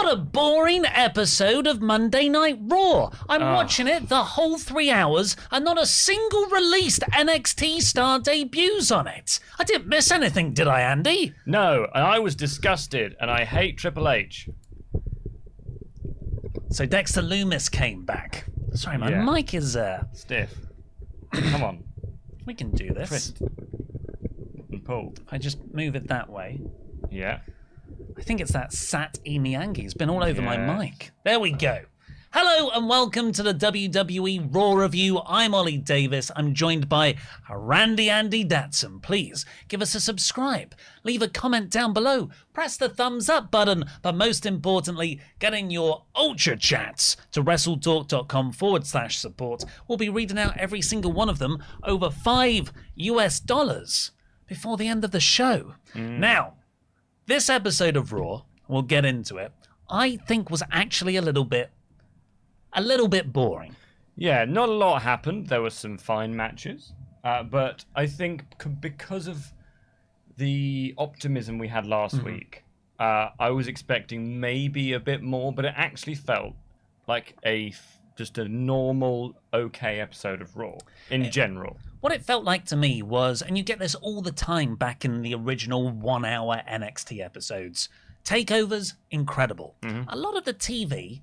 What a boring episode of Monday Night Raw. I'm watching it the whole 3 hours and not a single released NXT star debuts on it. I didn't miss anything, did I, Andy? No, and I was disgusted, and I hate Triple H. So Dexter Lumis came back. Sorry, my mic is... stiff. Come on. We can do this. Twist. And pull. If I just move it that way. Yeah. I think it's that Sat Imiyangi. It's been all over my mic. There we go. Hello and welcome to the WWE Raw Review. I'm Ollie Davis. I'm joined by Randy Andy Datson. Please give us a subscribe. Leave a comment down below. Press the thumbs up button. But most importantly, get in your Ultrachats to WrestleTalk.com/support. We'll be reading out every single one of them, over $5 before the end of the show. Now, this episode of Raw, we'll get into it, I think was actually a little bit boring. Yeah, not a lot happened. There were some fine matches. But I think because of the optimism we had last week, I was expecting maybe a bit more, but it actually felt like just a normal, okay episode of Raw in general. What it felt like to me was, and you get this all the time back in the original 1 hour NXT episodes, takeovers, incredible. A lot of the TV,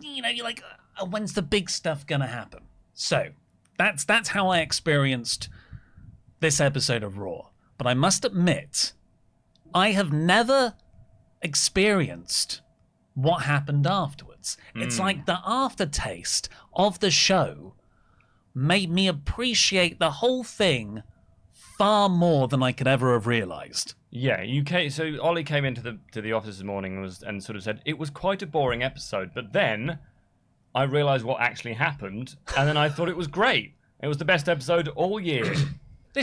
you're like, when's the big stuff gonna happen? So that's how I experienced this episode of Raw. But I must admit, I have never experienced what happened afterwards. It's like the aftertaste of the show made me appreciate the whole thing far more than I could ever have realised. Yeah, so Ollie came into the office this morning and sort of said it was quite a boring episode, but then I realised what actually happened, and then I thought it was great. It was the best episode all year. I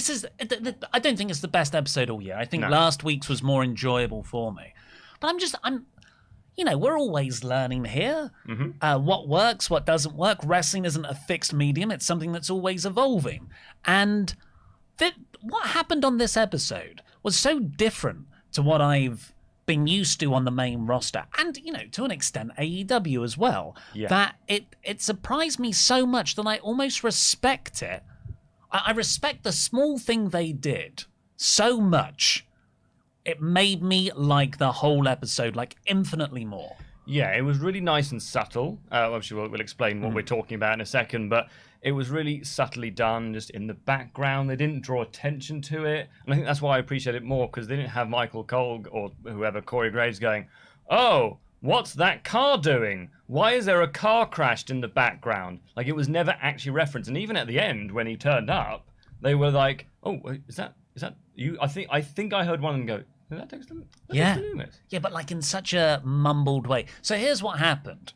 don't think it's the best episode all year. I think last week's was more enjoyable for me. But we're always learning here. What works, what doesn't work. Wrestling isn't a fixed medium. It's something that's always evolving. And what happened on this episode was so different to what I've been used to on the main roster. And, to an extent, AEW as well. Yeah. That it surprised me so much that I almost respect it. I respect the small thing they did so much. It made me like the whole episode, like infinitely more. Yeah, it was really nice and subtle. Obviously, we'll explain what we're talking about in a second, but it was really subtly done, just in the background. They didn't draw attention to it. And I think that's why I appreciate it more, because they didn't have Michael Cole or whoever, Corey Graves, going, oh, what's that car doing? Why is there a car crashed in the background? Like, it was never actually referenced. And even at the end, when he turned up, they were like, oh, is that you? I think I heard one of them go, is that Dexter Lumis? Yeah, but like in such a mumbled way. So here's what happened.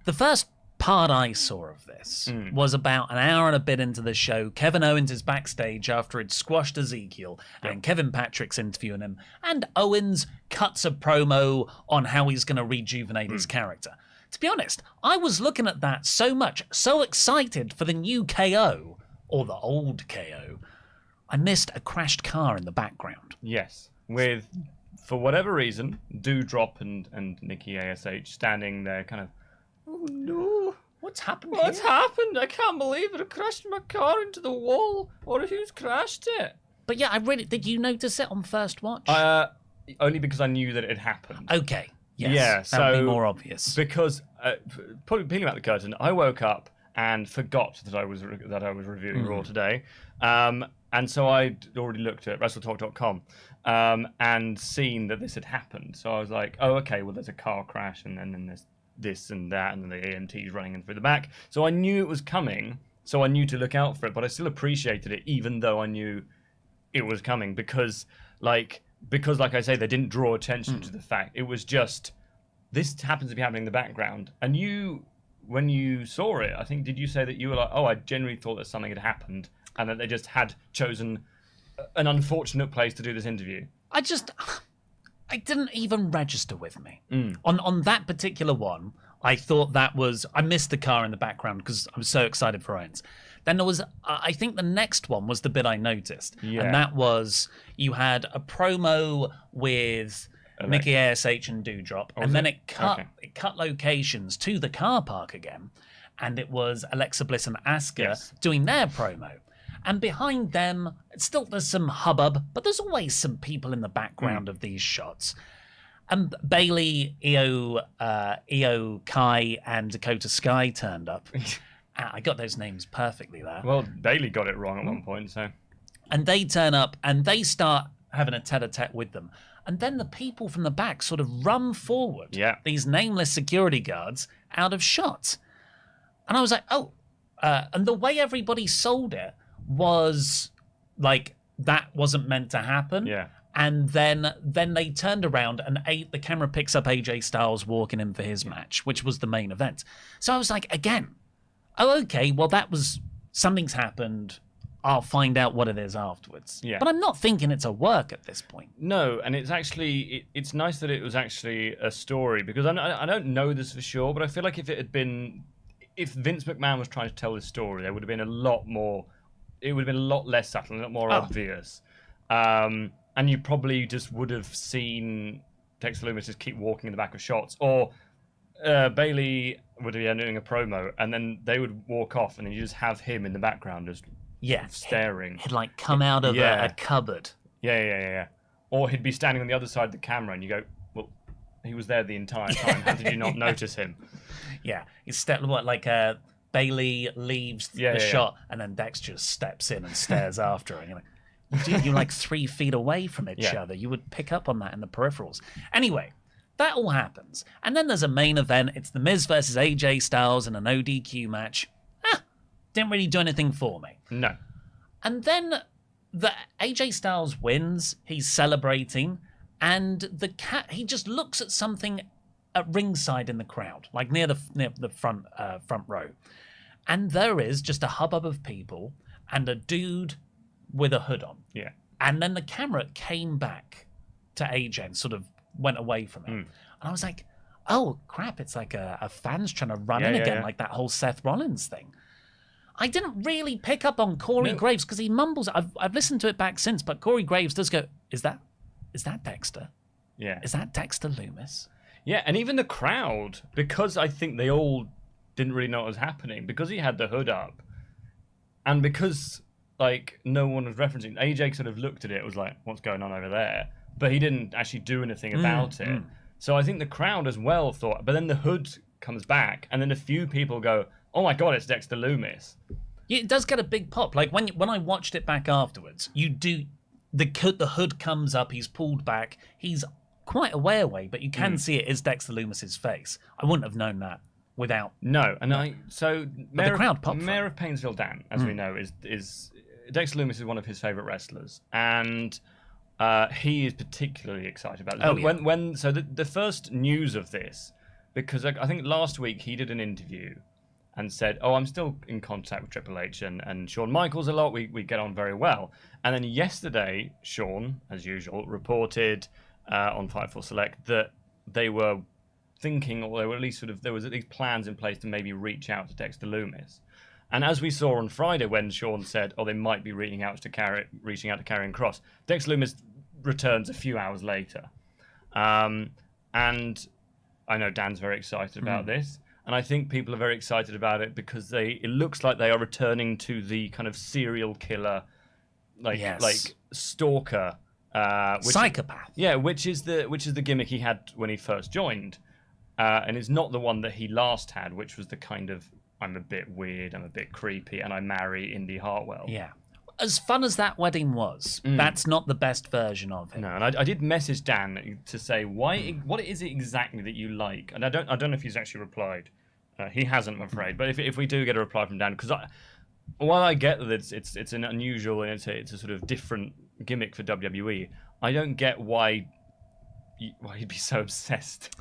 The first part I saw of this was about an hour and a bit into the show. Kevin Owens is backstage after he'd squashed Ezekiel, and Kevin Patrick's interviewing him, and Owens cuts a promo on how he's going to rejuvenate his character. To be honest, I was looking at that so excited for the new KO, or the old KO, I missed a crashed car in the background. Yes, with, for whatever reason, Doudrop and Nikki ASH standing there kind of, oh no, what's happened What's happened? I can't believe it. I crashed my car into the wall. Or who's crashed it? But yeah, did you notice it on first watch? Only because I knew that it had happened. Okay. Yes, yeah, that would be more obvious. Because, peeling back the curtain, I woke up and forgot that I was reviewing Raw today. And so I'd already looked at WrestleTalk.com and seen that this had happened. So I was like, oh, okay, well, there's a car crash, and then there's this and that, and then the AMT's running in through the back. So I knew it was coming, so I knew to look out for it, but I still appreciated it, even though I knew it was coming, because like I say, they didn't draw attention to the fact. It was just, this happens to be happening in the background. And you, when you saw it, I think, did you say that you were like, oh, I genuinely thought that something had happened, and that they just had chosen an unfortunate place to do this interview? It didn't even register with me. On that particular one, I thought I missed the car in the background because I was so excited for Owens. Then there was, I think the next one was the bit I noticed. Yeah. And that was, you had a promo with Mickey ASH and Doudrop, and then it cut locations to the car park again, and it was Alexa Bliss and Asuka doing their promo. And behind them, still there's some hubbub, but there's always some people in the background of these shots. And Bayley, Io Kai, and Dakota Sky turned up. I got those names perfectly there. Well, Bayley got it wrong at one point, so. And they turn up and they start having a tete-a-tete with them. And then the people from the back sort of run forward, these nameless security guards, out of shot. And I was like, oh. And the way everybody sold it was like that wasn't meant to happen. Yeah. And then they turned around and the camera picks up AJ Styles walking in for his match, which was the main event. So I was like, again, oh, okay, well, something's happened. I'll find out what it is afterwards. Yeah. But I'm not thinking it's a work at this point. No, and it's actually, it's nice that it was actually a story, because I don't know this for sure, but I feel like if Vince McMahon was trying to tell this story, there would have been a lot less subtle, a lot more obvious. And you probably just would have seen Dexter Lumis just keep walking in the back of shots, or Bayley would be doing a promo, and then they would walk off, and then you just have him in the background just staring. He'd like come out of a cupboard. Yeah. Or he'd be standing on the other side of the camera, and you go, well, he was there the entire time. How did you not notice him? Yeah, Bayley leaves the shot, and then Dexter just steps in and stares after her. And you're like, you're like 3 feet away from each other. You would pick up on that in the peripherals. Anyway, that all happens. And then there's a main event. It's The Miz versus AJ Styles in an ODQ match. Didn't really do anything for me. No. And then the AJ Styles wins. He's celebrating. And he just looks at something at ringside in the crowd, like near the front row. And there is just a hubbub of people and a dude with a hood on. Yeah. And then the camera came back to AJ and sort of went away from him. And I was like, oh, crap, it's like a fan's trying to run in again, like that whole Seth Rollins thing. I didn't really pick up on Corey Graves because he mumbles. I've listened to it back since, but Corey Graves does go, is that Dexter? Yeah. Is that Dexter Lumis? Yeah, and even the crowd, because I think they all didn't really know what was happening, because he had the hood up, and because like no one was referencing, AJ sort of looked at it, was like, what's going on over there? But he didn't actually do anything about it. So I think the crowd as well thought, but then the hood comes back, and then a few people go, oh my god, it's Dexter Lumis. Yeah, it does get a big pop. Like when I watched it back afterwards, the hood comes up, he's pulled back, he's quite a way away, but you can see it is Dexter Lumis's face. I wouldn't have known that without. No, and the crowd popped. Mayor of Painesville Dan, as we know, is Dexter Lumis is one of his favorite wrestlers, and he is particularly excited about this. The first news of this, because I think last week he did an interview and said, oh, I'm still in contact with Triple H and Shawn Michaels a lot. We get on very well. And then yesterday, Shawn, as usual, reported on Fightful Select that they were thinking, or they were at least there was at least plans in place to maybe reach out to Dexter Lumis. And as we saw on Friday when Shawn said, oh, they might be reaching out to Karrion Kross, Dexter Lumis returns a few hours later. And I know Dan's very excited about this. And I think people are very excited about it because it looks like they are returning to the kind of serial killer, like stalker, psychopath. Which is the gimmick he had when he first joined, and it's not the one that he last had, which was the kind of I'm a bit weird, I'm a bit creepy, and I marry Indy Hartwell. Yeah. As fun as that wedding was, that's not the best version of him. No, and I did message Dan to say what is it exactly that you like, and I don't know if he's actually replied. He hasn't, I'm afraid. But if we do get a reply from Dan, because while I get that it's an unusual and it's a sort of different gimmick for WWE, I don't get why he'd be so obsessed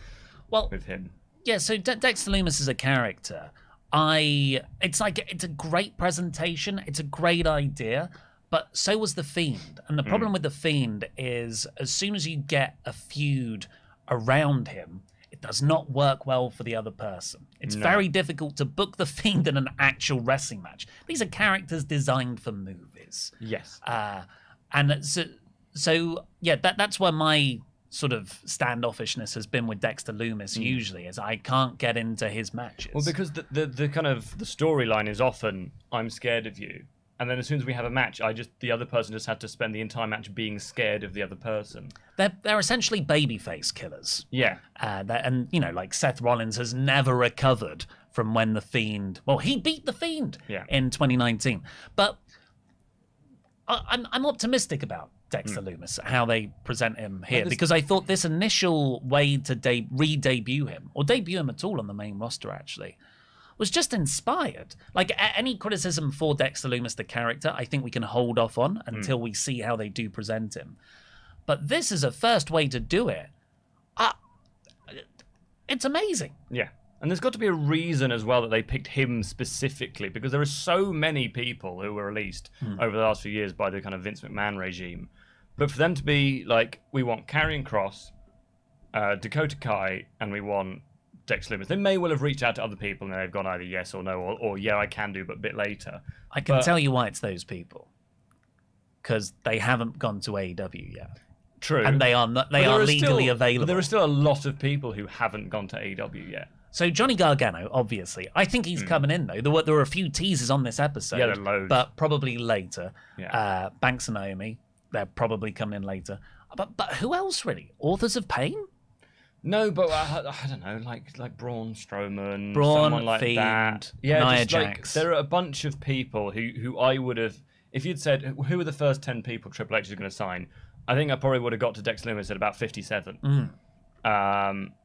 with him. Yeah, so Dexter Lumis is a character. It's a great presentation, it's a great idea, but so was The Fiend. And the problem with The Fiend is as soon as you get a feud around him, it does not work well for the other person. It's very difficult to book The Fiend in an actual wrestling match. These are characters designed for movies. Yes. And so that's where my sort of standoffishness has been with Dexter Lumis usually, is I can't get into his matches. Well, because the kind of the storyline is often I'm scared of you, and then as soon as we have a match, the other person just had to spend the entire match being scared of the other person. They're essentially babyface killers. Yeah. And like Seth Rollins has never recovered from when the Fiend. Well, he beat the Fiend in 2019, but I'm optimistic about Dexter Lumis, how they present him here, because I thought this initial way to re-debut him, or debut him at all on the main roster actually, was just inspired. Like, any criticism for Dexter Lumis, the character, I think we can hold off on until we see how they do present him. But this is a first way to do it. It's amazing. Yeah. And there's got to be a reason as well that they picked him specifically, because there are so many people who were released over the last few years by the kind of Vince McMahon regime. But for them to be like, we want Karrion Kross, Dakota Kai, and we want Dexter Lumis. They may well have reached out to other people and they've gone either yes or no, or yeah, I can do, but a bit later. I can tell you why it's those people. Because they haven't gone to AEW yet. True. And they are legally available. But there are still a lot of people who haven't gone to AEW yet. So Johnny Gargano, obviously. I think he's coming in, though. There were a few teasers on this episode. Yeah, there are loads. But probably later. Yeah. Banks and Naomi, they're probably coming in later. But who else, really? Authors of Pain? No, but I don't know, like Braun Strowman, Braun, someone like Fiend, that. Yeah, Nia just Jax. There are a bunch of people who I would have, if you'd said, who are the first 10 people Triple H is going to sign, I think I probably would have got to Dexter Lumis at about 57.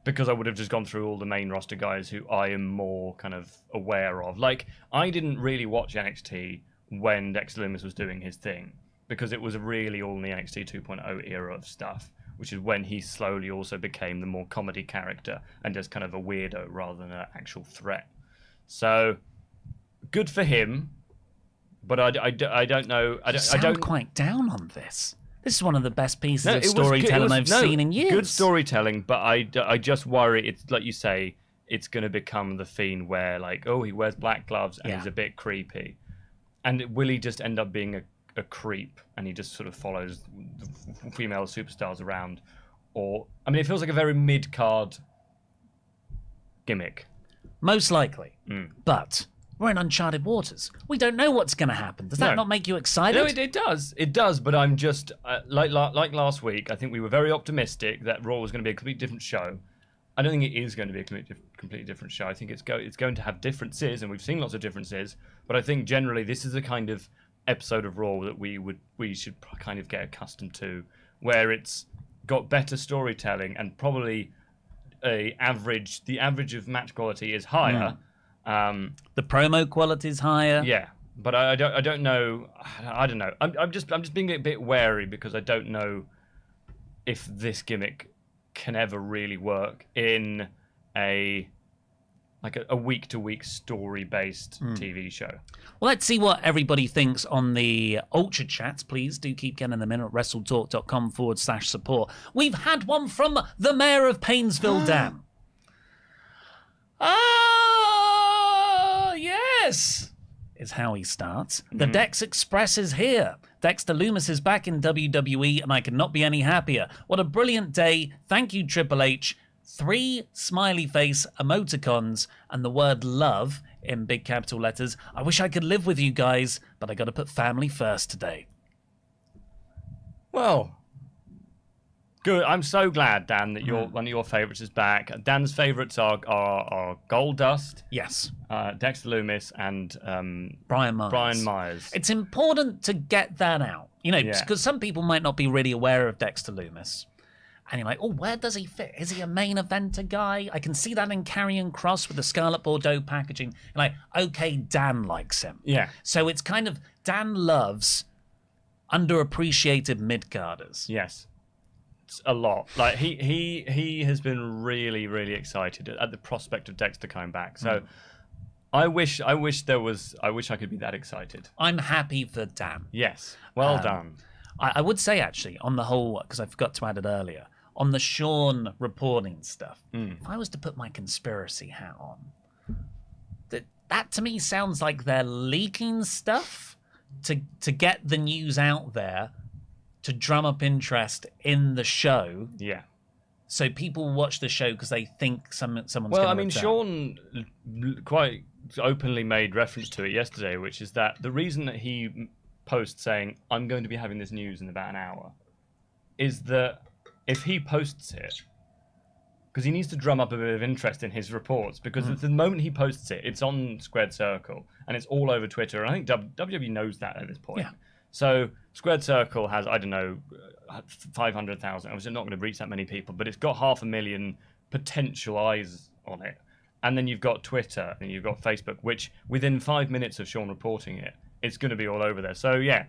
Because I would have just gone through all the main roster guys who I am more kind of aware of. Like, I didn't really watch NXT when Dexter Lumis was doing his thing, because it was really all in the NXT 2.0 era of stuff, which is when he slowly also became the more comedy character and just kind of a weirdo rather than an actual threat. So, good for him, but I don't know. I don't quite down on this. This is one of the best pieces of storytelling I've seen in years. Good storytelling, but I just worry it's like you say, it's going to become the Fiend where, like, oh, he wears black gloves and he's a bit creepy. And will he just end up being a creep and he just sort of follows the female superstars around? Or, I mean, it feels like a very mid-card gimmick. Most likely. But we're in uncharted waters. We don't know what's going to happen. Does that not make you excited? No, it does. It does, but I'm just, like last week, I think we were very optimistic that Raw was going to be a completely different show. I don't think it is going to be a completely different show. I think it's going to have differences, and we've seen lots of differences, but I think generally this is a kind of episode of Raw that we should kind of get accustomed to, where it's got better storytelling and probably the average of match quality is higher. The promo quality is higher. Yeah, but I don't know. I don't know. I'm just being a bit wary because I don't know if this gimmick can ever really work in a week-to-week story-based TV show. Well, let's see what everybody thinks on the Ultrachats. Please do keep getting them in at WrestleTalk.com/support. We've had one from the Mayor of Painesville, Dan. Yes, is how he starts. The Dex Express is here. Dexter Lumis is back in WWE, and I could not be any happier. What a brilliant day. Thank you, Triple H. 3 smiley face emoticons and the word love in big capital letters. I wish I could live with you guys, but I got to put family first today. Well, good. I'm so glad, Dan, that one of your favourites is back. Dan's favourites are Goldust, yes, Dexter Lumis, and Brian Myers. It's important to get that out, because some people might not be really aware of Dexter Lumis. And you're like, oh, where does he fit? Is he a main eventer guy? I can see that in Karrion Kross with the Scarlet Bordeaux packaging. And like, okay, Dan likes him. Yeah. So it's kind of, Dan loves underappreciated mid-carders. Yes. It's a lot. Like, he has been really, really excited at the prospect of Dexter coming back. So I wish I could be that excited. I'm happy for Dan. Yes. Well done. I would say, actually, on the whole, because I forgot to add it earlier, on the Sean reporting stuff, if I was to put my conspiracy hat on, that to me sounds like they're leaking stuff to get the news out there, to drum up interest in the show. Yeah. So people watch the show because they think someone's going to Well, I mean, return. Sean quite openly made reference to it yesterday, which is that the reason that he posts saying, I'm going to be having this news in about an hour, is that if he posts it, because he needs to drum up a bit of interest in his reports, because at the moment he posts it, it's on Squared Circle, and it's all over Twitter, and I think WWE knows that at this point. Yeah. So Squared Circle has, I don't know, 500,000. Obviously not going to reach that many people, but it's got 500,000 potential eyes on it. And then you've got Twitter, and you've got Facebook, which within 5 minutes of Sean reporting it, it's going to be all over there. So yeah,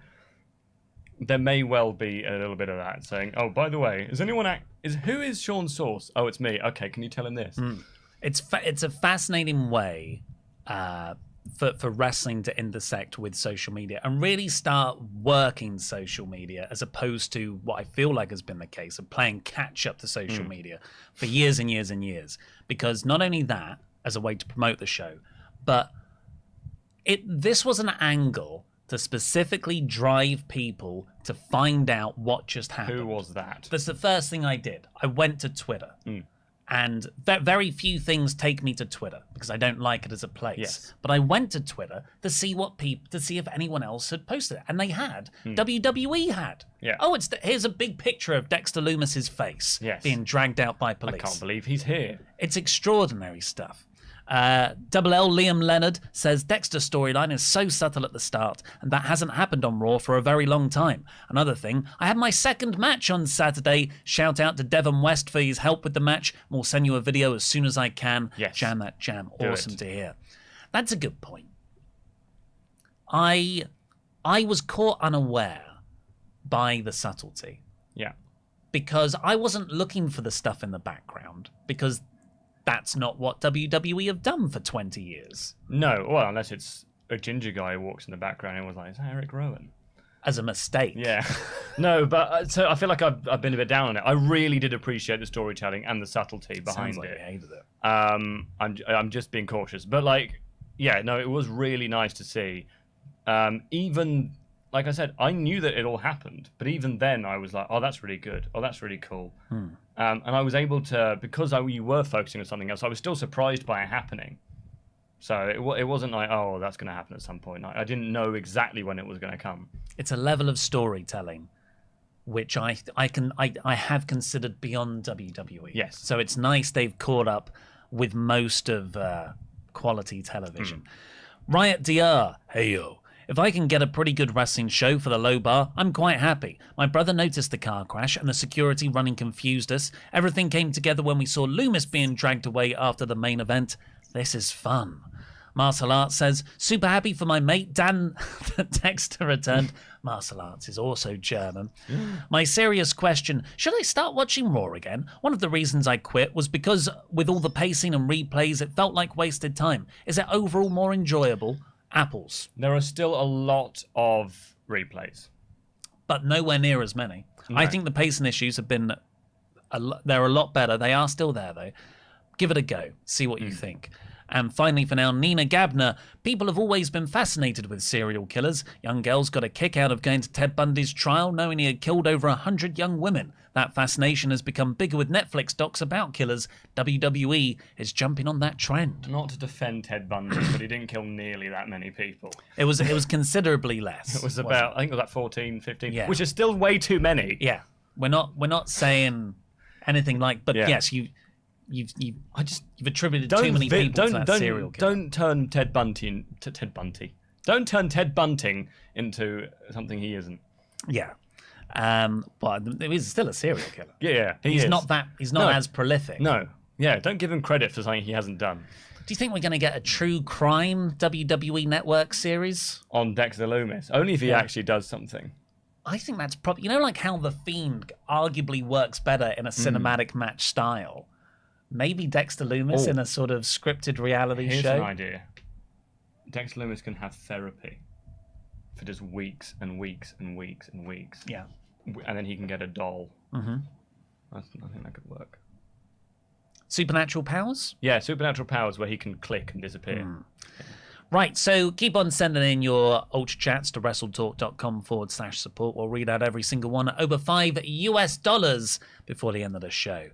there may well be a little bit of that saying, oh, by the way, who is Sean's source? Oh, it's me. Okay, can you tell him this? It's a fascinating way for wrestling to intersect with social media and really start working social media, as opposed to what I feel like has been the case of playing catch up to social media for years and years and years. Because not only that, as a way to promote the show, but this was an angle to specifically drive people to find out what just happened. Who was that? That's the first thing I did. I went to Twitter. And very few things take me to Twitter because I don't like it as a place. Yes. But I went to Twitter to see if anyone else had posted it, and they had. WWE had. Yeah. Oh, here's a big picture of Dexter Lumis's face being dragged out by police. I can't believe he's here. It's extraordinary stuff. Double L Liam Leonard says Dexter's storyline is so subtle at the start, and that hasn't happened on Raw for a very long time. Another thing, I had my second match on Saturday. Shout out to Devon West for his help with the match. We'll send you a video as soon as I can. Yes. Jam that jam. Do Awesome it. to hear. That's a good point. I was caught unaware by the subtlety Yeah. because I wasn't looking for the stuff in the background, because that's not what WWE have done for 20 years. No, well, unless it's a ginger guy who walks in the background and was like, is that Eric Rowan? As a mistake. Yeah. No, but so I feel like I've been a bit down on it. I really did appreciate the storytelling and the subtlety behind Sounds like it. you hated it. I'm just being cautious. But like, yeah, no, it was really nice to see. Even, like I said, I knew that it all happened. But even then I was like, oh, that's really good. Oh, that's really cool. And I was able to, because you were focusing on something else, I was still surprised by it happening. So it wasn't like, oh, that's going to happen at some point. I didn't know exactly when it was going to come. It's a level of storytelling which I have considered beyond WWE. Yes. So it's nice they've caught up with most of quality television. Riot DR, hey yo. If I can get a pretty good wrestling show for the low bar, I'm quite happy. My brother noticed the car crash and the security running confused us. Everything came together when we saw Lumis being dragged away after the main event. This is fun. Martial Arts says, super happy for my mate Dan that Dexter returned. Martial Arts is also German. My serious question, should I start watching Raw again? One of the reasons I quit was because with all the pacing and replays, it felt like wasted time. Is it overall more enjoyable? Apples. There are still a lot of replays. But nowhere near as many. No. I think the pacing issues have been, they're a lot better. They are still there though. Give it a go. See what you think. And finally for now, Nina Gabner. People have always been fascinated with serial killers. Young girls got a kick out of going to Ted Bundy's trial knowing he had killed over 100 young women. That fascination has become bigger with Netflix docs about killers. WWE is jumping on that trend. Not to defend Ted Bundy, but he didn't kill nearly that many people. It was considerably less. It was about, I think it was like 14, 15, Yeah. which is still way too many. Yeah. We're not saying anything like, but Yeah. yes, you've attributed too many people to that serial killer. Don't turn Ted Bunting to Ted Bunty. Don't turn Ted Bunting into something he isn't. Yeah. But he's still a serial killer. Yeah, He's not as prolific. No. Yeah, don't give him credit for something he hasn't done. Do you think we're going to get a true crime WWE Network series? On Dexter Lumis. Only if he actually does something. I think that's probably, like how The Fiend arguably works better in a cinematic match style. Maybe Dexter Lumis in a sort of scripted reality Here's show. an idea. Dexter Lumis can have therapy for just weeks and weeks and weeks and weeks. Yeah. And then he can get a doll. Mm-hmm. I think that could work. Supernatural powers? Yeah, supernatural powers where he can click and disappear. Right, so keep on sending in your Ultrachats to WrestleTalk.com/support. We'll read out every single one at over $5 before the end of the show.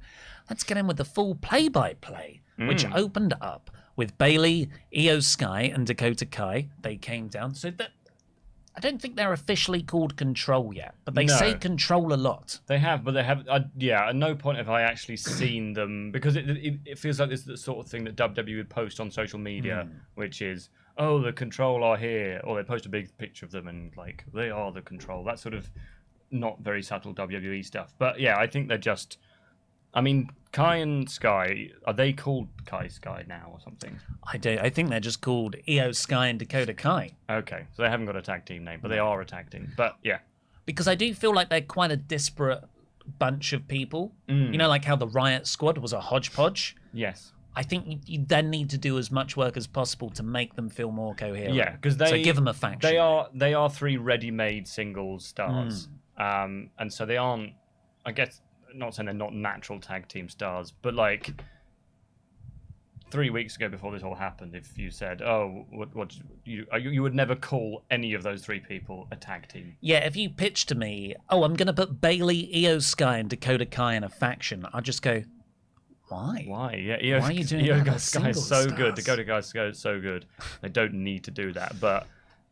Let's get in with the full play-by-play, which opened up with Bayley, Io Sky, and Dakota Kai. They came down. So I don't think they're officially called Control yet, but they say Control a lot. They have, but they have. At no point have I actually seen them, because it feels like this is the sort of thing that WWE would post on social media, which is, oh, the Control are here, or they post a big picture of them and like they are the Control. That's sort of not very subtle WWE stuff. But yeah, I think they're just. I mean, Kai and Sky, are they called Kai Sky now or something? I think they're just called Io Sky and Dakota Kai. Okay, so they haven't got a tag team name, but they are a tag team. But yeah. Because I do feel like they're quite a disparate bunch of people. You know, like how the Riot Squad was a hodgepodge? Yes. I think you then need to do as much work as possible to make them feel more coherent. Yeah, because so give them a faction. They are three ready-made singles stars. And so they aren't, I guess, not saying they're not natural tag team stars, but like 3 weeks ago before this all happened, if you said, oh, you would never call any of those three people a tag team. Yeah, if you pitch to me, oh, I'm going to put Bayley, Io Sky, and Dakota Kai in a faction, I'd just go, why? Why? Yeah, why are you doing Io that? Sky is so good. Dakota Kai is so good. They don't need to do that, but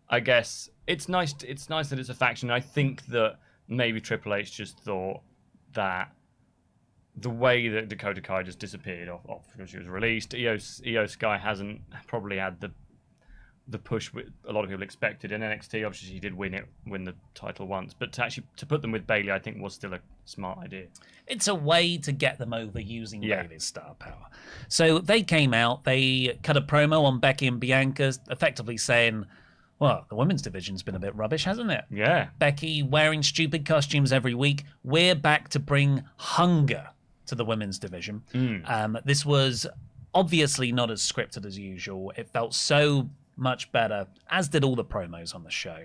I guess it's nice. It's nice that it's a faction. I think that maybe Triple H just thought that the way that Dakota Kai just disappeared off because she was released, Io Sky hasn't probably had the push a lot of people expected. In NXT, obviously she did win the title once, but to put them with Bayley, I think was still a smart idea. It's a way to get them over using Bayley's star power. So they came out, they cut a promo on Becky and Bianca, effectively saying, well, the women's division's been a bit rubbish, hasn't it? Yeah. Becky wearing stupid costumes every week. We're back to bring hunger to the women's division. This was obviously not as scripted as usual. It felt so much better, as did all the promos on the show.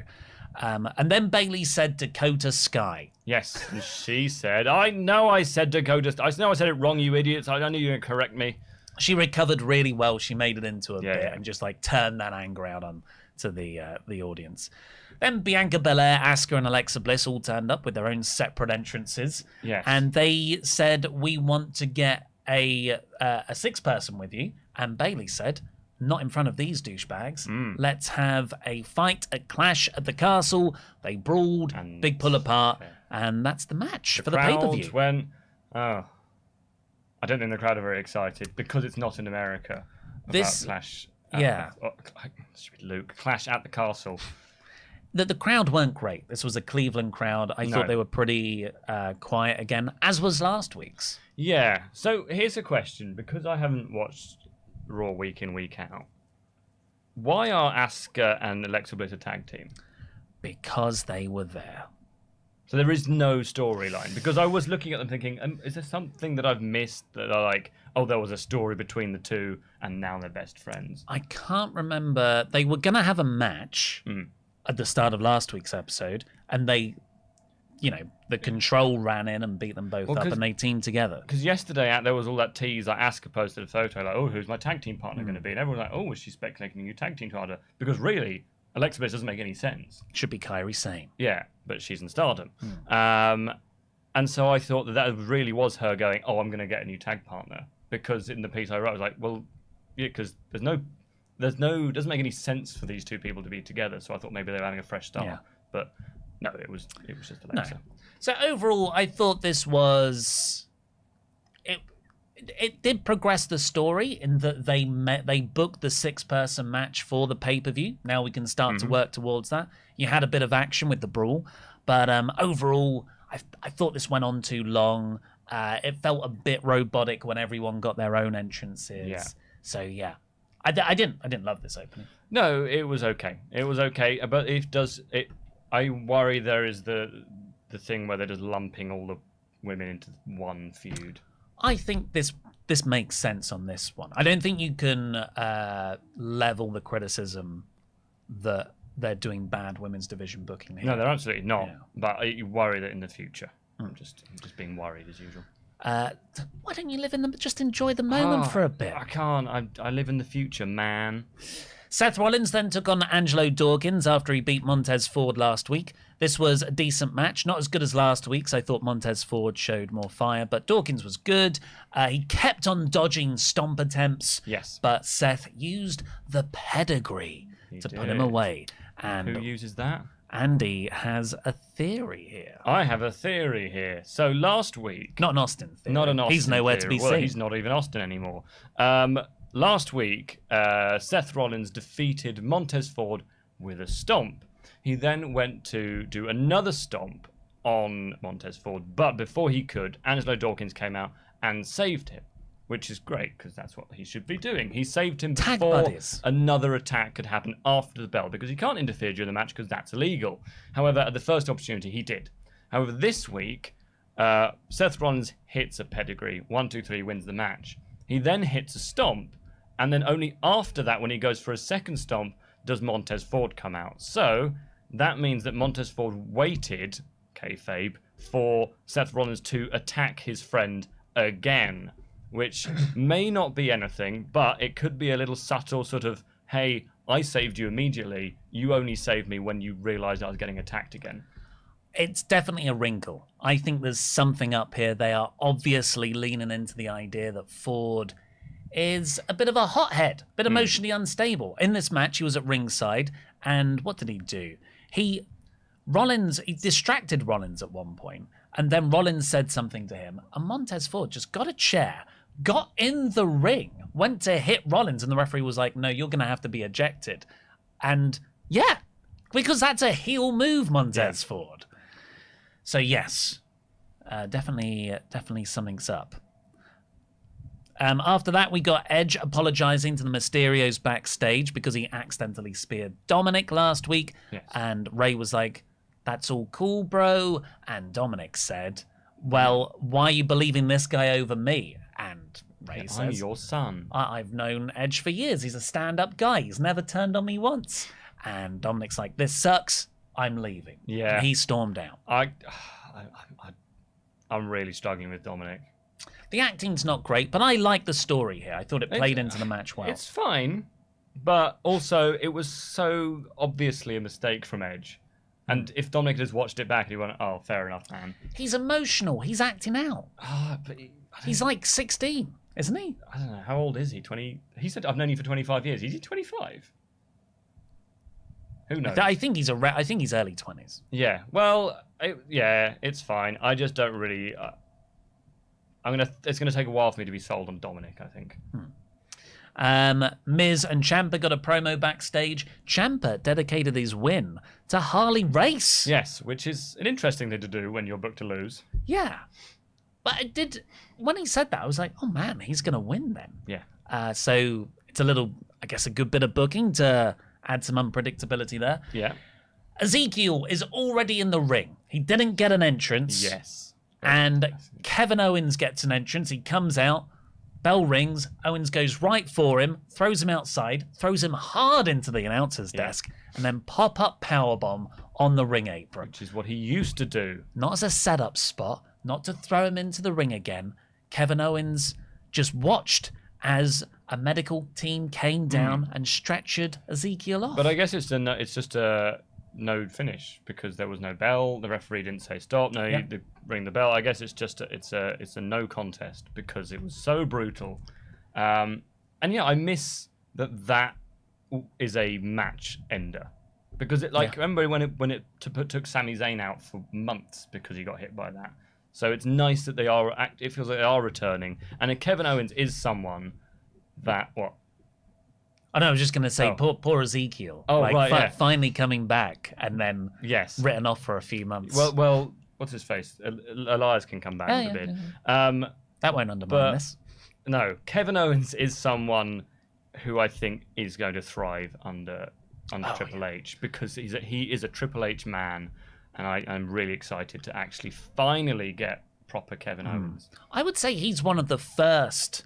And then Bayley said Dakota Sky. Yes, she said, I know I said Dakota. I know I said it wrong, you idiots. I knew you were going to correct me. She recovered really well. She made it into a bit and just like turned that anger out on to the audience. Then Bianca Belair, Asuka, and Alexa Bliss all turned up with their own separate entrances. Yes. And they said, we want to get a 6-person with you. And Bayley said, not in front of these douchebags. Let's have a fight at Clash at the Castle. They brawled, and big pull apart, and that's the match for the pay-per-view. I don't think the crowd are very excited because it's not in America. This Clash. Clash at the Castle. The crowd weren't great. This was a Cleveland crowd. I thought they were pretty quiet again, as was last week's. Yeah. So here's a question, because I haven't watched Raw week in, week out. Why are Asuka and Alexa Bliss a tag team? Because they were there. So there is no storyline? Because I was looking at them thinking, is there something that I've missed that are like, oh, there was a story between the two and now they're best friends? I can't remember. They were going to have a match at the start of last week's episode, and they, the Control ran in and beat them both up, and they teamed together. Because yesterday there was all that tease, like Asuka posted a photo, like, oh, who's my tag team partner going to be? And everyone's like, oh, is she speculating a new tag team partner? Because really, Alexa Bliss doesn't make any sense. Should be Kairi Sane. Yeah, but she's in Stardom. And so I thought that really was her going, oh, I'm going to get a new tag partner. Because in the piece I wrote, I was like, well, yeah, because doesn't make any sense for these two people to be together. So I thought maybe they were having a fresh start. Yeah. But no, it was just Alexa. No. So overall, I thought this was... It did progress the story in that they booked the 6-person match for the pay-per-view. Now we can start to work towards that. You had a bit of action with the brawl, but overall, I thought this went on too long. It felt a bit robotic when everyone got their own entrances. Yeah. So yeah, I didn't love this opening. No, it was okay. It was okay, but I worry there is the thing where they're just lumping all the women into one feud. I think this makes sense on this one. I don't think you can level the criticism that they're doing bad women's division booking here. No, they're absolutely not. Yeah. But you worry that in the future. I'm just being worried as usual. Why don't you live just enjoy the moment for a bit? I can't. I live in the future, man. Seth Rollins then took on Angelo Dawkins after he beat Montez Ford last week. This was a decent match, not as good as last week's. I thought Montez Ford showed more fire, but Dawkins was good. He kept on dodging stomp attempts. Yes. But Seth used the pedigree to put him away. And who uses that? Andy has a theory here. I have a theory here. So last week... Not an Austin theory. Not an Austin He's nowhere theory. to be Well, seen. he's not even Austin anymore. Last week, Seth Rollins defeated Montez Ford with a stomp. He then went to do another stomp on Montez Ford, but before he could, Angelo Dawkins came out and saved him, which is great because that's what he should be doing. He saved him Tag before buddies. another attack could happen after the bell, because he can't interfere during the match because that's illegal. However, at the first opportunity, he did. However, this week, Seth Rollins hits a pedigree. 1, 2, 3, wins the match. He then hits a stomp, and then only after that, when he goes for a second stomp, does Montez Ford come out. So that means that Montez Ford waited, kayfabe, for Seth Rollins to attack his friend again, which may not be anything, but it could be a little subtle sort of, hey, I saved you immediately. You only saved me when you realized I was getting attacked again. It's definitely a wrinkle. I think there's something up here. They are obviously leaning into the idea that Ford is a bit of a hothead, a bit emotionally unstable. In this match, he was at ringside, and what did he do? He distracted Rollins at one point, and then Rollins said something to him, and Montez Ford just got a chair, got in the ring, went to hit Rollins, and the referee was like, no, you're going to have to be ejected. And yeah, because that's a heel move, Montez Ford. So yes, definitely something's up. After that, we got Edge apologizing to the Mysterios backstage because he accidentally speared Dominic last week. Yes. And Ray was like, that's all cool, bro. And Dominic said, well, why are you believing this guy over me? And Ray says, I'm your son. I've known Edge for years. He's a stand-up guy. He's never turned on me once. And Dominic's like, this sucks. I'm leaving. Yeah. And he stormed out. I'm really struggling with Dominic. The acting's not great, but I like the story here. I thought it played into the match well. It's fine, but also it was so obviously a mistake from Edge. And if Dominic had just watched it back, he went, oh, fair enough, man. He's emotional. He's acting out. But He's like 16, isn't he? I don't know. How old is he? 20? He said, I've known you for 25 years. Is he 25? Who knows? I think he's early 20s. Yeah. Well, it's fine. I just don't really... it's gonna take a while for me to be sold on Dominic, I think. Miz and Ciampa got a promo backstage. Ciampa dedicated his win to Harley Race. Yes, which is an interesting thing to do when you're booked to lose. Yeah. But when he said that, I was like, oh man, he's going to win then. Yeah. So it's a little, I guess, a good bit of booking to add some unpredictability there. Yeah. Ezekiel is already in the ring. He didn't get an entrance. Yes. And Kevin Owens gets an entrance. He comes out. Bell rings. Owens goes right for him, throws him outside, throws him hard into the announcer's desk, and then pop-up powerbomb on the ring apron. Which is what he used to do. Not as a setup spot, not to throw him into the ring again. Kevin Owens just watched as a medical team came down and stretchered Ezekiel off. But I guess it's just a no finish because there was no bell. The referee didn't say stop. No, you ring the bell. I guess it's just it's a no contest because it was so brutal. And yeah, I miss that is a match ender because remember when it took Sami Zayn out for months because he got hit by that. So it's nice that it feels like they are returning. And if Kevin Owens is someone that I know, I was just going to say, poor Ezekiel. Oh, right, finally coming back and then written off for a few months. Well, what's his face? Elias can come back with a bid. Yeah. That won't undermine this. No, Kevin Owens is someone who I think is going to thrive under Triple H because he is a Triple H man, and I'm really excited to actually finally get proper Kevin Owens. I would say he's one of the first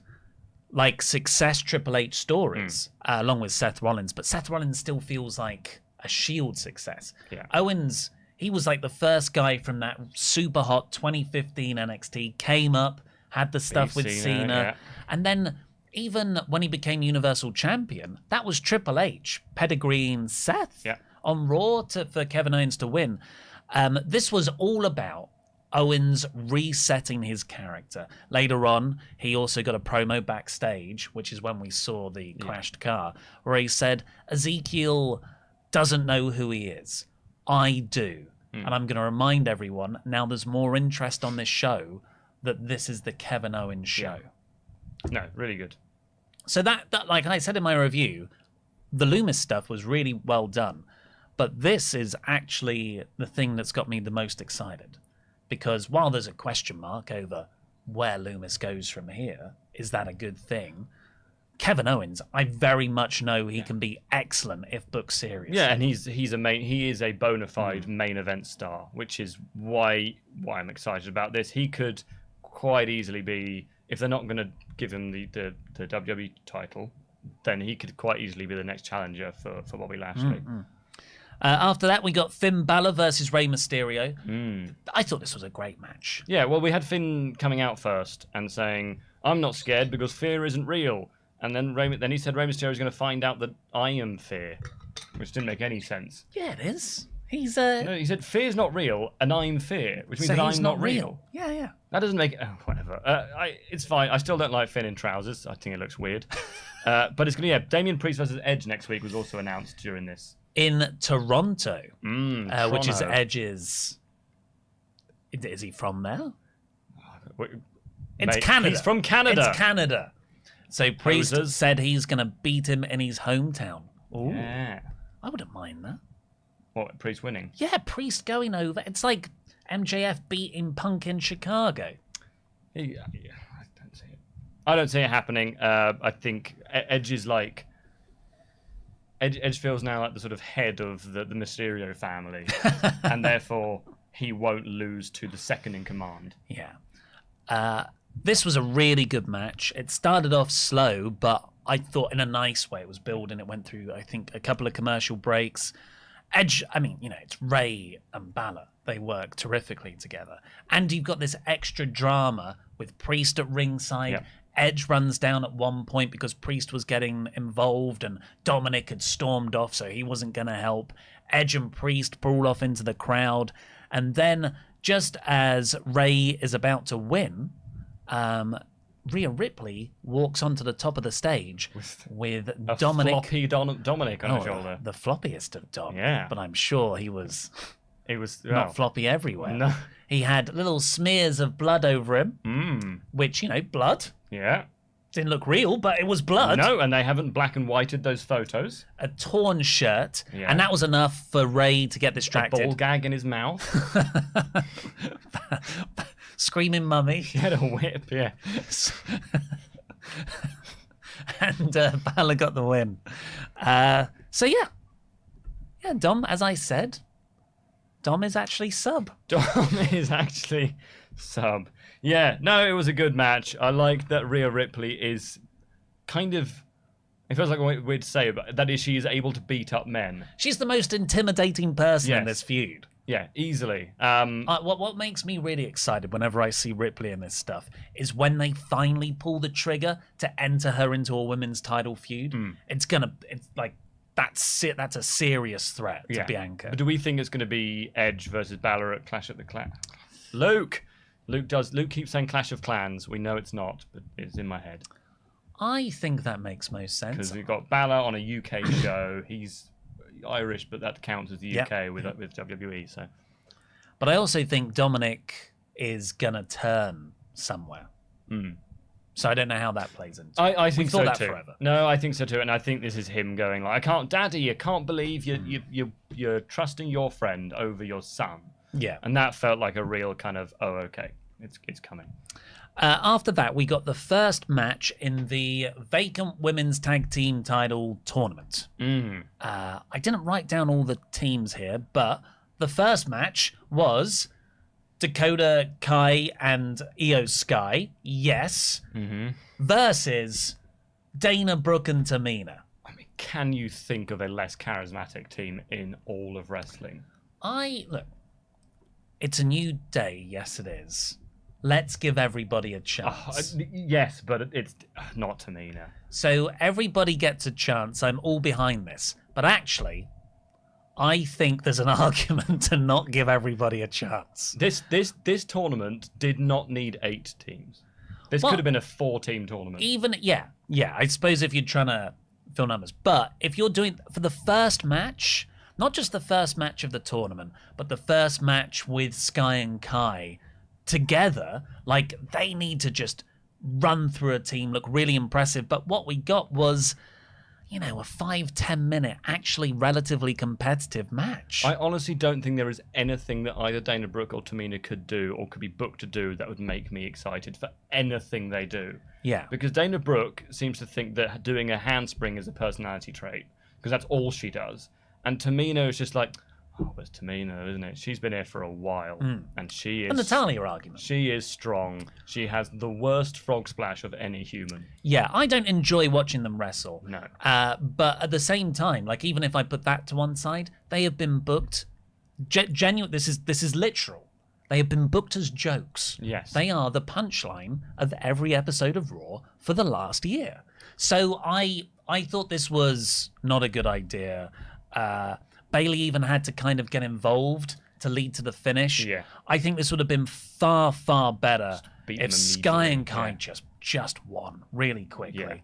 success Triple H stories, along with Seth Rollins, but Seth Rollins still feels like a Shield success. Yeah. Owens, he was like the first guy from that super hot 2015 NXT, came up, had the stuff with Cena, and then even when he became Universal Champion, that was Triple H pedigreeing Seth on Raw for Kevin Owens to win. This was all about Owens resetting his character. Later on, he also got a promo backstage, which is when we saw the crashed car, where he said, Ezekiel doesn't know who he is. I do. And I'm going to remind everyone, now there's more interest on this show, that this is the Kevin Owens show. No, really good. So that, like I said in my review, the Lumis stuff was really well done. But this is actually the thing that's got me the most excited. Because while there's a question mark over where Lumis goes from here, is that a good thing? Kevin Owens, I very much know he can be excellent if booked seriously. Yeah, and he is a bona fide main event star, which is why I'm excited about this. He could quite easily be, if they're not going to give him the WWE title, then he could quite easily be the next challenger for Bobby Lashley. After that, we got Finn Balor versus Rey Mysterio. I thought this was a great match. Yeah, well, we had Finn coming out first and saying, I'm not scared because fear isn't real. And then he said Rey Mysterio is going to find out that I am fear, which didn't make any sense. Yeah, it is. He said fear's not real and I'm fear, which means that I'm not real. Yeah. That doesn't make whatever. It's fine. I still don't like Finn in trousers. I think it looks weird. But it's gonna Damian Priest versus Edge next week was also announced during this in Toronto, which is Toronto. Edge's. Is he from there? It's Canada. He's from Canada. It's Canada. So Priest said he's going to beat him in his hometown. Ooh. Yeah. I wouldn't mind that. What, Priest winning? Yeah, Priest going over. It's like MJF beating Punk in Chicago. Yeah, I don't see it. I don't see it happening. I think Edge is like... Edge feels now like the sort of head of the Mysterio family. And therefore, he won't lose to the second in command. Yeah. This was a really good match. It started off slow, but I thought in a nice way. It was building. It went through, I think, a couple of commercial breaks. Edge, I mean, it's Rey and Balor. They work terrifically together. And you've got this extra drama with Priest at ringside. Yep. Edge runs down at one point because Priest was getting involved and Dominic had stormed off, so he wasn't going to help. Edge and Priest brawl off into the crowd. And then, just as Rey is about to win... Rhea Ripley walks onto the top of the stage with Dominic. Floppy Dominic on her shoulder. The floppiest of Dom. Yeah. But I'm sure he was not not floppy everywhere. No. He had little smears of blood over him, which, blood. Yeah. Didn't look real, but it was blood. No, and they haven't black and whited those photos. A torn shirt, and that was enough for Rey to get distracted. A ball gag in his mouth. Screaming mummy. He had a whip, yeah. And Balor got the win. Yeah, Dom, as I said, Dom is actually sub. Yeah, no, it was a good match. I like that Rhea Ripley is kind of... It feels like a weird to say, but that is, she is able to beat up men. She's the most intimidating person in this feud. Yeah, easily. What makes me really excited whenever I see Ripley in this stuff is when they finally pull the trigger to enter her into a women's title feud. It's like that's it. That's a serious threat to Bianca. But do we think it's going to be Edge versus Balor at Clash of the Clans? Luke keeps saying Clash of Clans. We know it's not, but it's in my head. I think that makes most sense. Because we've got Balor on a UK show. He's Irish, but that counts as the UK with WWE. So, but I also think Dominic is gonna turn somewhere. So I don't know how that plays into. I think so that too. Forever. No, I think so too, and I think this is him going like, Daddy, I can't believe you're trusting your friend over your son. Yeah, and that felt like a real kind of okay, it's coming. After that, we got the first match in the vacant women's tag team title tournament. I didn't write down all the teams here, but the first match was Dakota Kai and Io Sky, versus Dana Brooke and Tamina. I mean, can you think of a less charismatic team in all of wrestling? Look, it's a new day, yes it is. let's give everybody a chance. Yes, but it's not Tamina. So everybody gets a chance. I'm all behind this. But actually, I think there's an argument to not give everybody a chance. This tournament did not need 8 teams. This could have been a 4-team tournament. Yeah. I suppose if you're trying to fill numbers. But if you're doing for the first match, not just the first match of the tournament, but the first match with Sky and Kai together, like they need to just run through a team, look really impressive. But what we got was, a 5-10 minute, actually relatively competitive match. I honestly don't think there is anything that either Dana Brooke or Tamina could do or could be booked to do that would make me excited for anything they do. Yeah. Because Dana Brooke seems to think that doing a handspring is a personality trait, because that's all she does. And Tamina is just like, it's Tamina, isn't it? She's been here for a while, and she is... The Natalia argument. She is strong. She has the worst frog splash of any human. Yeah, I don't enjoy watching them wrestle. No. But at the same time, like even if I put that to one side, they have been booked... genuine. This is literal. They have been booked as jokes. Yes. They are the punchline of every episode of Raw for the last year. So I thought this was not a good idea. Bayley even had to kind of get involved to lead to the finish. Yeah. I think this would have been far, far better if Sky and Kai just won really quickly. Yeah.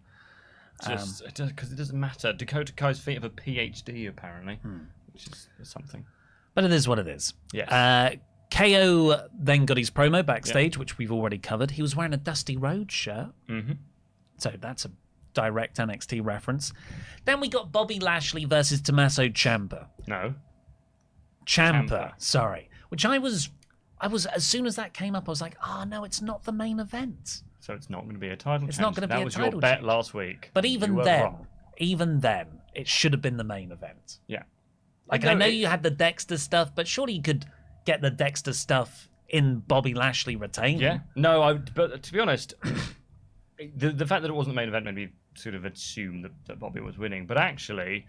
Because it doesn't matter. Dakota Kai's feet have a PhD, apparently, which is something. But it is what it is. Yes. KO then got his promo backstage, which we've already covered. He was wearing a Dusty Rhodes shirt. Mm-hmm. So that's a direct NXT reference. Then we got Bobby Lashley versus Tommaso Ciampa. No. Ciampa, sorry. Which I was, as soon as that came up, I was like, no, it's not the main event. So it's not going to be a title It's change. not going to be a title That was your bet last week. But even then, it should have been the main event. Yeah. Like, I know you had the Dexter stuff, but surely you could get the Dexter stuff in Bobby Lashley retaining. Yeah. No, but to be honest, the fact that it wasn't the main event made me sort of assume that Bobby was winning. But actually,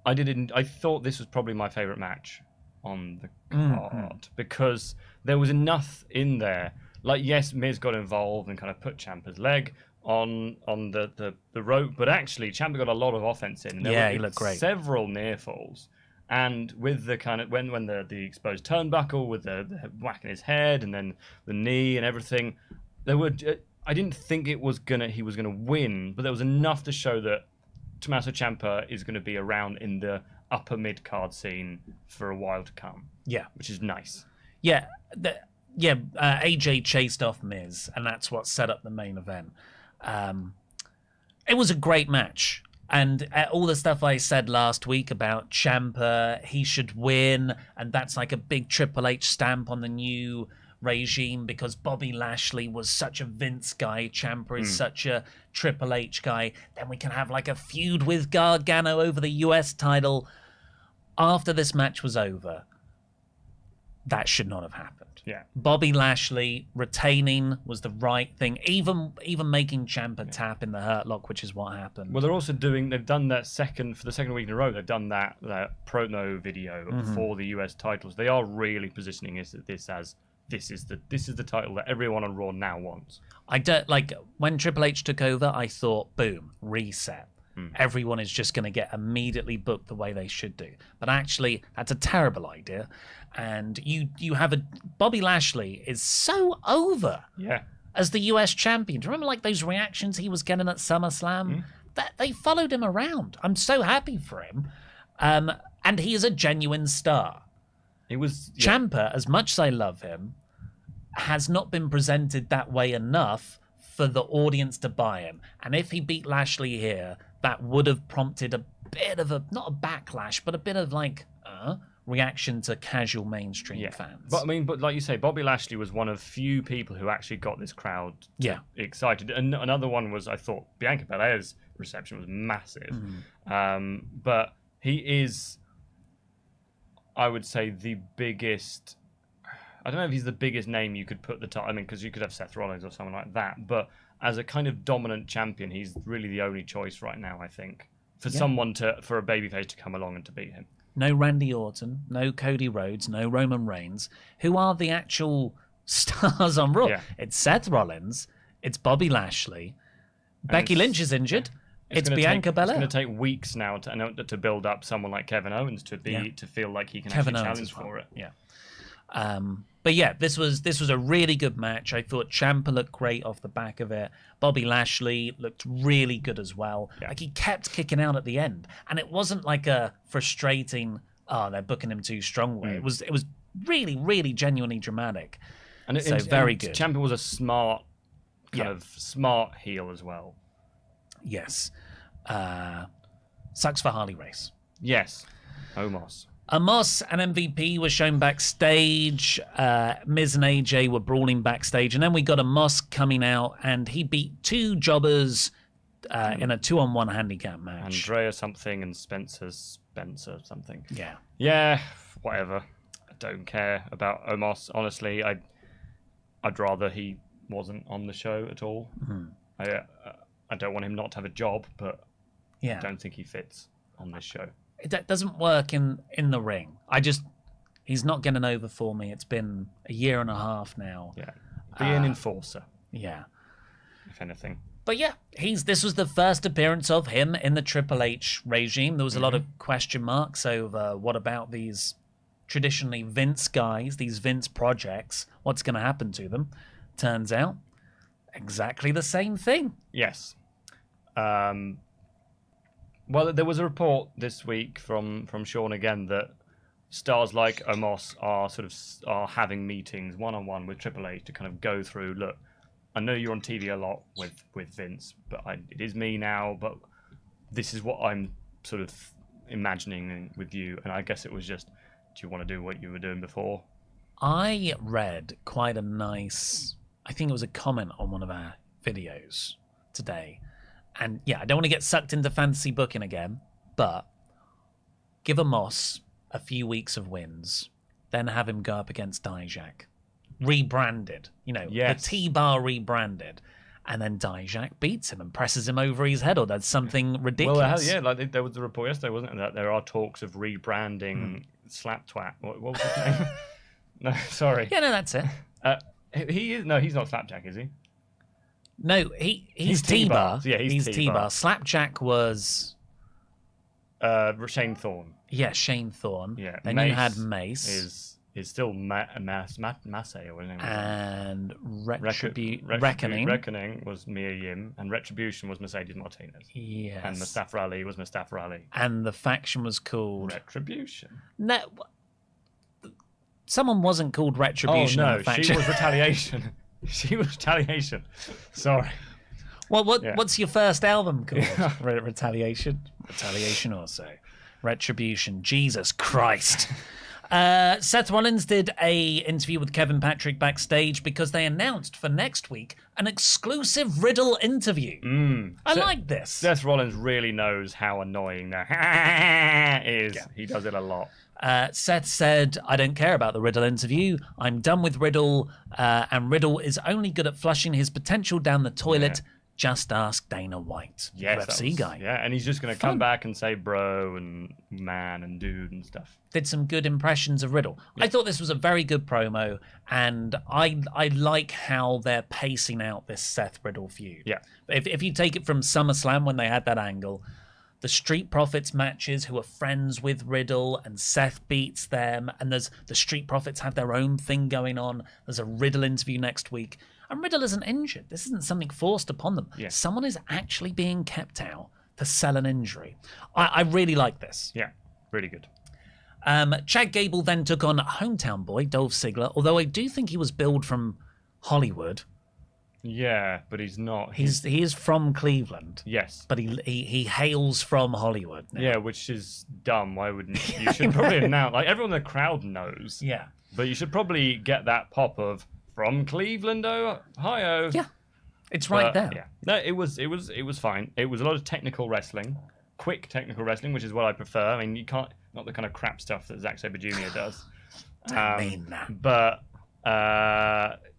I thought this was probably my favourite match on the card because there was enough in there. Like, yes, Miz got involved and kind of put Ciampa's leg on the rope, but actually Ciampa got a lot of offense in. Yeah, he looked great. Several near falls. And with the kind of when the exposed turnbuckle with the whacking his head and then the knee and everything, there were. I didn't think he was gonna win, but there was enough to show that Tommaso Ciampa is going to be around in the upper mid card scene for a while to come. Yeah, which is nice. Yeah, AJ chased off Miz, and that's what set up the main event. It was a great match. And all the stuff I said last week about Ciampa, he should win, and that's like a big Triple H stamp on the new regime because Bobby Lashley was such a Vince guy, Ciampa is such a Triple H guy. Then we can have like a feud with Gargano over the US title. After this match was over, that should not have happened. Yeah. Bobby Lashley retaining was the right thing. Even making Ciampa tap in the Hurt Lock, which is what happened. Well, they've done that for the second week in a row. They've done that promo video for the US titles. They are really positioning this as this is the title that everyone on Raw now wants. I don't like when Triple H took over. I thought, boom, reset. Everyone is just going to get immediately booked the way they should do. But actually, that's a terrible idea. And you have Bobby Lashley is so over as the US champion. Do you remember like those reactions he was getting at SummerSlam? That they followed him around. I'm so happy for him. And he is a genuine star. Ciampa, as much as I love him, has not been presented that way enough for the audience to buy him. And if he beat Lashley here, that would have prompted a bit of not a backlash, but a bit of like reaction to casual mainstream fans. But like you say, Bobby Lashley was one of few people who actually got this crowd excited. And another one was, I thought, Bianca Belair's reception was massive. But he is, I would say, the biggest. I don't know if he's the biggest name you could put the title. I mean, because you could have Seth Rollins or someone like that. But as a kind of dominant champion, he's really the only choice right now, I think, for for a babyface to come along and to beat him. No Randy Orton, no Cody Rhodes, no Roman Reigns, who are the actual stars on Raw. Yeah. It's Seth Rollins. It's Bobby Lashley. Becky Lynch is injured. It's Bianca Belair. It's going to take weeks now to build up someone like Kevin Owens to feel like he can actually challenge for it. Yeah. But yeah, this was a really good match. I thought Ciampa looked great off the back of it. Bobby Lashley looked really good as well. Yeah. Like he kept kicking out at the end, and it wasn't like a frustrating, they're booking him too strong way. It was really, really genuinely dramatic. And very good. Ciampa was a smart smart heel as well. Yes. Sucks for Harley Race. Yes. Omos. Omos and MVP were shown backstage. Miz and AJ were brawling backstage. And then we got Omos coming out, and he beat two jobbers in a 2-on-1 handicap match. Andrea something and Spencer something. Yeah. Yeah, whatever. I don't care about Omos. Honestly, I'd rather he wasn't on the show at all. Mm-hmm. I don't want him not to have a job, but I don't think he fits on this show. It doesn't work in the ring. He's not getting over for me. It's been a year and a half now. Yeah, be an enforcer. Yeah, if anything. But yeah, this was the first appearance of him in the Triple H regime. There was a lot of question marks over what about these traditionally Vince guys, these Vince projects. What's going to happen to them? Turns out, exactly the same thing. Yes. Well, there was a report this week from Sean again that stars like Omos are having meetings one-on-one with Triple H to kind of go through, look, I know you're on TV a lot with Vince, but it is me now, but this is what I'm sort of imagining with you. And I guess it was just, do you want to do what you were doing before? I read quite a nice, I think it was a comment on one of our videos today. And yeah, I don't want to get sucked into fantasy booking again, but give Omos a few weeks of wins, then have him go up against Dijak. Rebranded, the T-Bar rebranded. And then Dijak beats him and presses him over his head or does something ridiculous. Well, like there was a report yesterday, wasn't it, that there are talks of rebranding Slap Twat. What was his name? No, sorry. Yeah, no, that's it. He's not Slapjack, is he? No, he's T-Bar. Yeah, he's T-Bar. Slapjack was Shane Thorne. Yeah, Shane Thorne. Yeah. Then Mace you had Mace. Is still Masse or whatever. And Reckoning. Reckoning was Mia Yim, and Retribution was Mercedes Martinez. Yes. And Mustafa Ali was Mustafa Ali. And the faction was called Retribution. No, someone wasn't called Retribution. Oh no, she was Retaliation. She was Retaliation. Sorry. Well, what's your first album called? Retaliation also. Retribution. Jesus Christ. Seth Rollins did a interview with Kevin Patrick backstage because they announced for next week an exclusive Riddle interview. I like this. Seth Rollins really knows how annoying that is. Yeah. He does it a lot. Seth said, I don't care about the Riddle interview. I'm done with Riddle, and Riddle is only good at flushing his potential down the toilet. Yeah. Just ask Dana White, UFC guy. Yeah, and he's just going to come back and say bro and man and dude and stuff. Did some good impressions of Riddle. Yeah. I thought this was a very good promo, and I like how they're pacing out this Seth Riddle feud. Yeah. If you take it from SummerSlam when they had that angle, the Street Profits matches who are friends with Riddle and Seth beats them, and there's the Street Profits have their own thing going on. There's a Riddle interview next week. And Riddle isn't injured. This isn't something forced upon them. Yeah. Someone is actually being kept out to sell an injury. I really like this. Yeah, really good. Chad Gable then took on hometown boy Dolph Ziggler, although I do think he was billed from Hollywood. Yeah, but he's not. He is from Cleveland. Yes. But he hails from Hollywood now. Yeah, which is dumb. Why wouldn't you? Should probably announce, like, everyone in the crowd knows. Yeah. But you should probably get that pop of from Cleveland, Ohio. Yeah, it's right there. Yeah, no, it was fine. It was a lot of technical wrestling, quick technical wrestling, which is what I prefer. I mean, you can't not the kind of crap stuff that Zack Sabre Jr. does. Don't mean that. But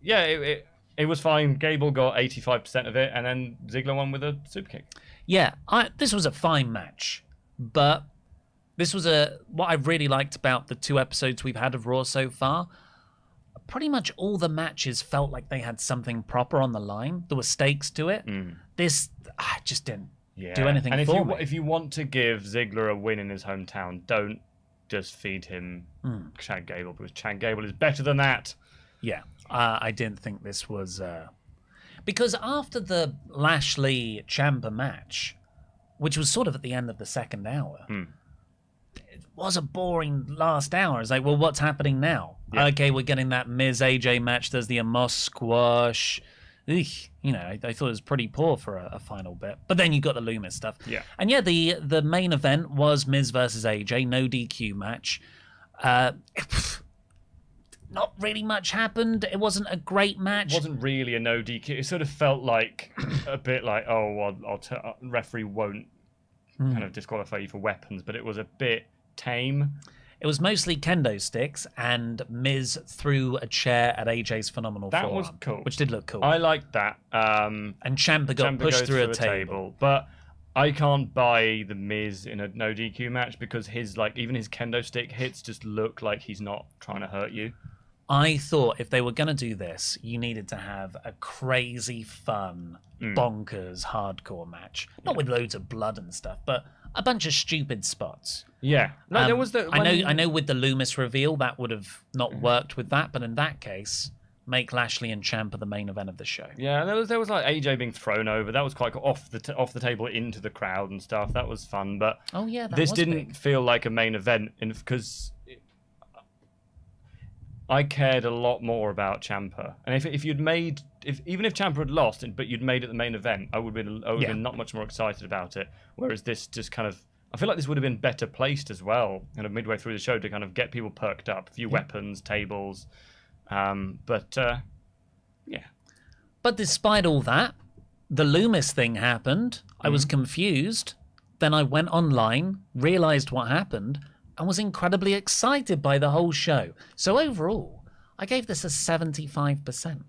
yeah, it was fine. Gable got 85% of it, and then Ziggler won with a super kick. Yeah, this was a fine match, but this was what I really liked about the 2 episodes we've had of Raw so far. pretty much all the matches felt like they had something proper on the line. There were stakes to it. This just didn't do anything for me. If you want to give Ziggler a win in his hometown, don't just feed him Chad Gable, because Chad Gable is better than that. Yeah, I didn't think this was... Because after the Lashley Ciampa match, which was sort of at the end of the second hour, it was a boring last hour. It's like, well, what's happening now? Yeah. Okay, we're getting that Miz AJ match. There's the Omos squash. I thought it was pretty poor for a final bit. But then you got the Lumis stuff. Yeah. And yeah, the main event was Miz versus AJ, no DQ match. Not really much happened. It wasn't a great match. It wasn't really a no DQ. It sort of felt like a bit like, referee won't kind of disqualify you for weapons, but it was a bit tame. It was mostly kendo sticks, and Miz threw a chair at AJ's phenomenal forearm. That was cool. Which did look cool. I liked that. And Ciampa got pushed through a table. But I can't buy the Miz in a no DQ match, because even his kendo stick hits just look like he's not trying to hurt you. I thought if they were going to do this, you needed to have a crazy, fun, bonkers, hardcore match. Not with loads of blood and stuff, but a bunch of stupid spots. Yeah. No, there was the... I know with the Lumis reveal, that would have not worked with that, but in that case, make Lashley and Ciampa the main event of the show. Yeah, there was like AJ being thrown over. That was quite cool. Off the table into the crowd and stuff. That was fun, but this didn't feel like a main event, because... I cared a lot more about Ciampa, and if you'd made even if Ciampa had lost, but you'd made it the main event, I would have been not much more excited about it. Whereas this just kind of, I feel like this would have been better placed as well, kind of midway through the show, to kind of get people perked up, a few weapons, tables, But despite all that, the Lumis thing happened. I was confused. Then I went online, realized what happened, and was incredibly excited by the whole show. So overall, I gave this a 75%.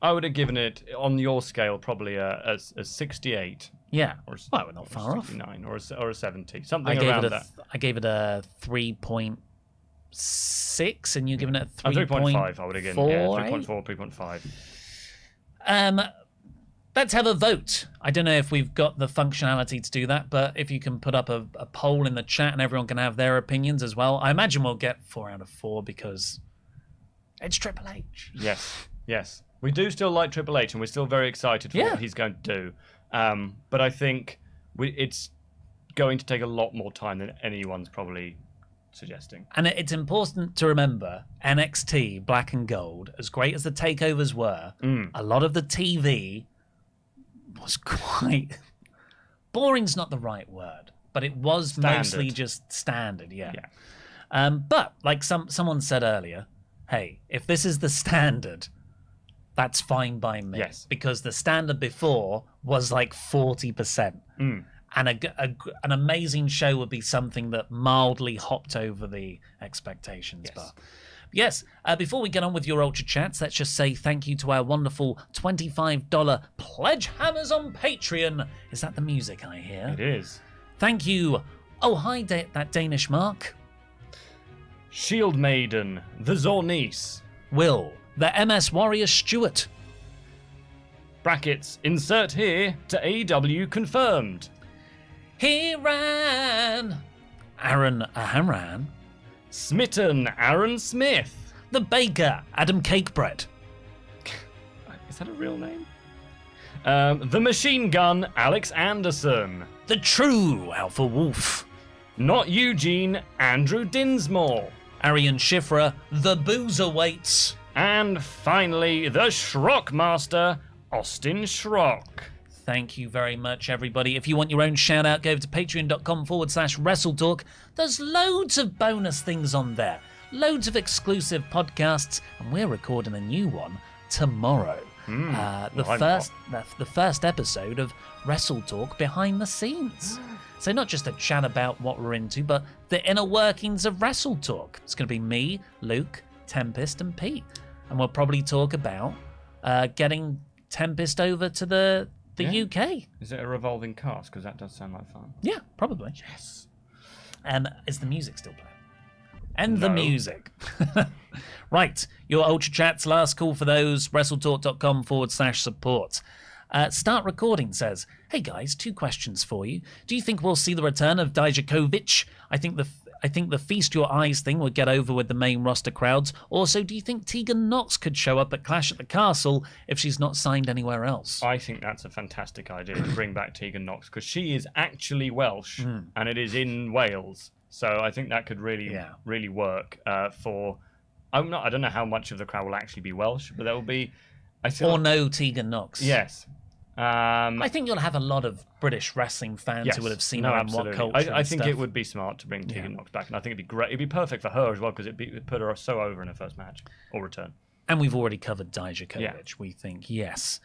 I would have given it, on your scale, probably a 68. Yeah, well, we're not far off. 69 or a 70, something around that. I gave it a 3.6, and you're giving it a 3.5. I would have given 3.4, 3.5. Let's have a vote. I don't know if we've got the functionality to do that, but if you can put up a poll in the chat and everyone can have their opinions as well. I imagine we'll get 4 out of 4 because it's Triple H. Yes. We do still like Triple H, and we're still very excited for what he's going to do. But I think it's going to take a lot more time than anyone's probably suggesting. And it's important to remember, NXT Black and Gold, as great as the takeovers were, a lot of the TV was quite... Boring's not the right word, but it was mostly just standard, but like someone said earlier, hey, if this is the standard, that's fine by me. Yes. Because the standard before was like 40%. And an amazing show would be something that mildly hopped over the expectations bar. Yes, before we get on with your Ultra Chats, let's just say thank you to our wonderful $25 Pledgehammers on Patreon. Is that the music I hear? It is. Thank you. Oh, hi, that Danish Mark. Shield Maiden, the Zornice. Will, the MS Warrior Stewart. Brackets, insert here to AEW confirmed. Aaron Aharan. Smitten, Aaron Smith. The Baker, Adam Cakebread. Is that a real name? The Machine Gun, Alex Anderson. The True Alpha Wolf. Not Eugene, Andrew Dinsmore. Arian Schifra, The Boozerweights. And finally, the Schrock Master, Austin Schrock. Thank you very much, everybody. If you want your own shout out, go over to patreon.com/WrestleTalk. There's loads of bonus things on there, loads of exclusive podcasts, and we're recording a new one tomorrow. The first episode of WrestleTalk behind the scenes. So not just a chat about what we're into, but the inner workings of WrestleTalk. It's going to be me, Luke, Tempest, and Pete. And we'll probably talk about getting Tempest over to the UK. Is it a revolving cast? Because that does sound like fun. Yeah, probably. Yes. Is the music still playing? And the music. Right, your Ultrachats, last call for those, WrestleTalk.com/support. Start Recording says, hey guys, 2 questions for you. Do you think we'll see the return of Dijakovic? I think the feast your eyes thing would get over with the main roster crowds. Also, do you think Tegan Nox could show up at Clash at the Castle if she's not signed anywhere else? I think that's a fantastic idea to bring back Tegan Nox, because she is actually Welsh and it is in Wales. So I think that could really work for... I don't know how much of the crowd will actually be Welsh, but there will be... no Tegan Nox. Yes. I think you'll have a lot of British wrestling fans who would have seen her in What Culture. I think it would be smart to bring Tegan Nox back, and I think it'd be great. It'd be perfect for her as well, because it'd put her so over in her first match or return. And we've already covered Dijakovic, we think, yes.